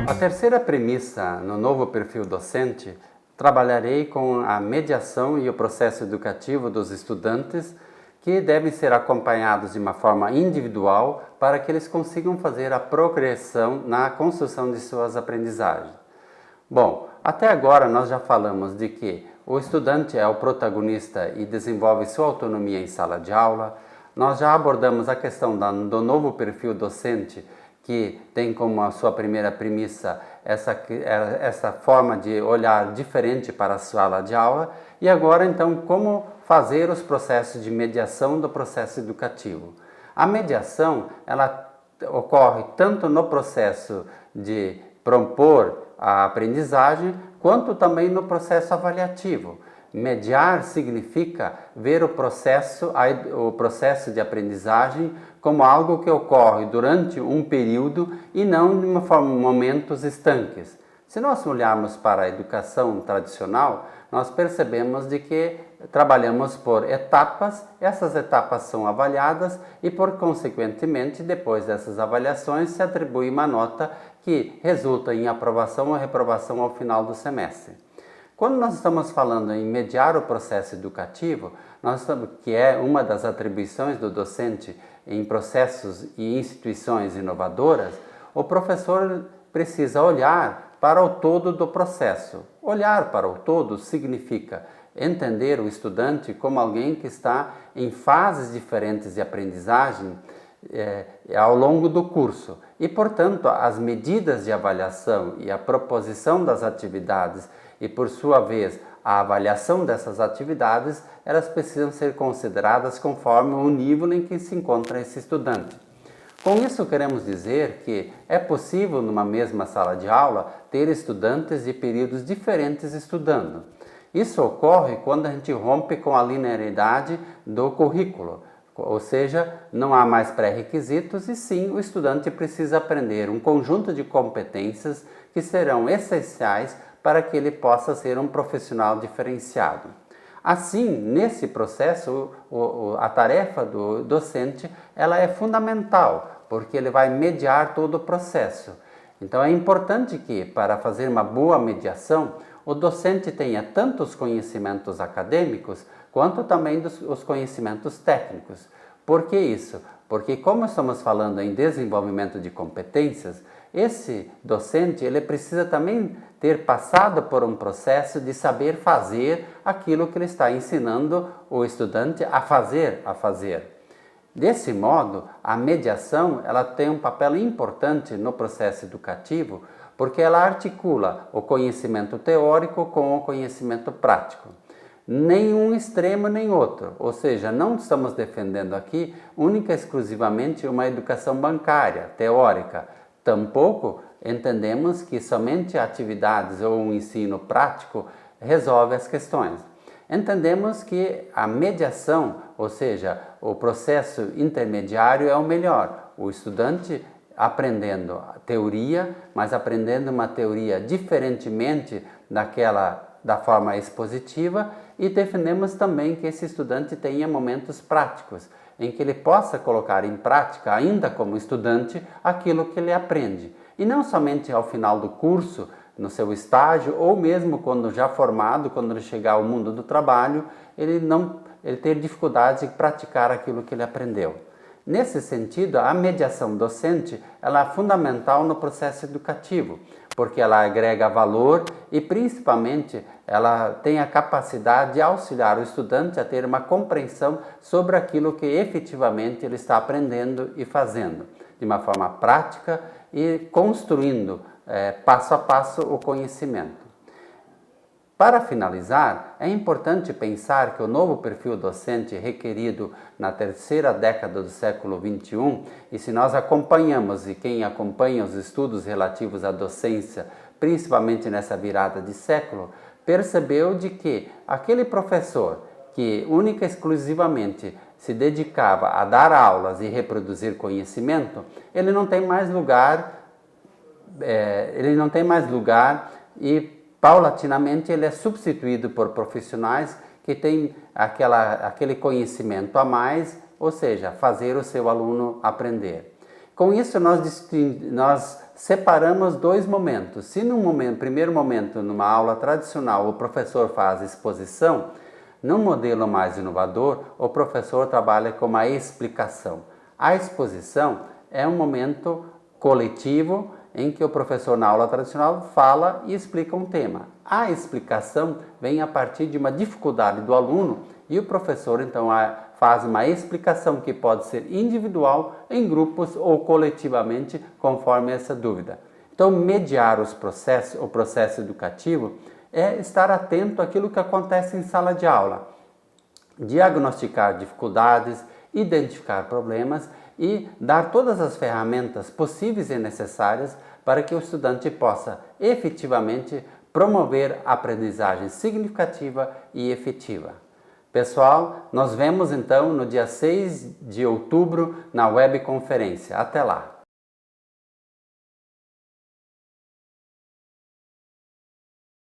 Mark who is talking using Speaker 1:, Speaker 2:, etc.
Speaker 1: A terceira premissa no novo perfil docente, trabalharei com a mediação e o processo educativo dos estudantes, que devem ser acompanhados de uma forma individual para que eles consigam fazer a progressão na construção de suas aprendizagens. Bom, até agora nós já falamos de que o estudante é o protagonista e desenvolve sua autonomia em sala de aula. Nós já abordamos a questão do novo perfil docente, que tem como a sua primeira premissa essa forma de olhar diferente para a sala de aula. E agora, então, como fazer os processos de mediação do processo educativo. A mediação, ela ocorre tanto no processo de propor a aprendizagem, quanto também no processo avaliativo. Mediar significa ver o processo de aprendizagem como algo que ocorre durante um período e não de momentos estanques. Se nós olharmos para a educação tradicional, nós percebemos de que trabalhamos por etapas, essas etapas são avaliadas e, por consequentemente, depois dessas avaliações, se atribui uma nota que resulta em aprovação ou reprovação ao final do semestre. Quando nós estamos falando em mediar o processo educativo, que é uma das atribuições do docente em processos e instituições inovadoras, o professor precisa olhar para o todo do processo. Olhar para o todo significa entender o estudante como alguém que está em fases diferentes de aprendizagem ao longo do curso. E, portanto, as medidas de avaliação e a proposição das atividades e, por sua vez, a avaliação dessas atividades, elas precisam ser consideradas conforme o nível em que se encontra esse estudante. Com isso, queremos dizer que é possível, numa mesma sala de aula, ter estudantes de períodos diferentes estudando. Isso ocorre quando a gente rompe com a linearidade do currículo, ou seja, não há mais pré-requisitos e sim o estudante precisa aprender um conjunto de competências que serão essenciais para que ele possa ser um profissional diferenciado. Assim, nesse processo, a tarefa do docente ela é fundamental, porque ele vai mediar todo o processo. Então é importante que, para fazer uma boa mediação, o docente tenha tanto os conhecimentos acadêmicos, quanto também os conhecimentos técnicos. Por que isso? Porque, como estamos falando em desenvolvimento de competências, esse docente ele precisa também ter passado por um processo de saber fazer aquilo que ele está ensinando o estudante a fazer. Desse modo, a mediação ela tem um papel importante no processo educativo, porque ela articula o conhecimento teórico com o conhecimento prático. Nem um extremo nem outro, ou seja, não estamos defendendo aqui única e exclusivamente uma educação bancária, teórica. Tampouco entendemos que somente atividades ou um ensino prático resolve as questões. Entendemos que a mediação, ou seja, o processo intermediário é o melhor. O estudante aprendendo a teoria, mas aprendendo uma teoria diferentemente da forma expositiva, e defendemos também que esse estudante tenha momentos práticos, em que ele possa colocar em prática, ainda como estudante, aquilo que ele aprende. E não somente ao final do curso, no seu estágio, ou mesmo quando já formado, quando ele chegar ao mundo do trabalho, ele ter dificuldade de praticar aquilo que ele aprendeu. Nesse sentido, a mediação docente ela é fundamental no processo educativo, porque ela agrega valor e, principalmente, ela tem a capacidade de auxiliar o estudante a ter uma compreensão sobre aquilo que efetivamente ele está aprendendo e fazendo, de uma forma prática e construindo passo a passo o conhecimento. Para finalizar, é importante pensar que o novo perfil docente requerido na terceira década do século XXI, e se nós acompanhamos, e quem acompanha os estudos relativos à docência, principalmente nessa virada de século, percebeu de que aquele professor que única e exclusivamente se dedicava a dar aulas e reproduzir conhecimento, ele não tem mais lugar e paulatinamente ele é substituído por profissionais que têm aquele conhecimento a mais, ou seja, fazer o seu aluno aprender. Com isso, nós separamos dois momentos. Se no primeiro momento, numa aula tradicional, o professor faz exposição, no modelo mais inovador, o professor trabalha com uma explicação. A exposição é um momento coletivo em que o professor, na aula tradicional, fala e explica um tema. A explicação vem a partir de uma dificuldade do aluno e o professor, então, faz uma explicação que pode ser individual, em grupos ou coletivamente, conforme essa dúvida. Então, mediar o processo educativo é estar atento àquilo que acontece em sala de aula, diagnosticar dificuldades, identificar problemas e dar todas as ferramentas possíveis e necessárias para que o estudante possa efetivamente promover a aprendizagem significativa e efetiva. Pessoal, nós vemos então no dia 6 de outubro na webconferência. Até lá!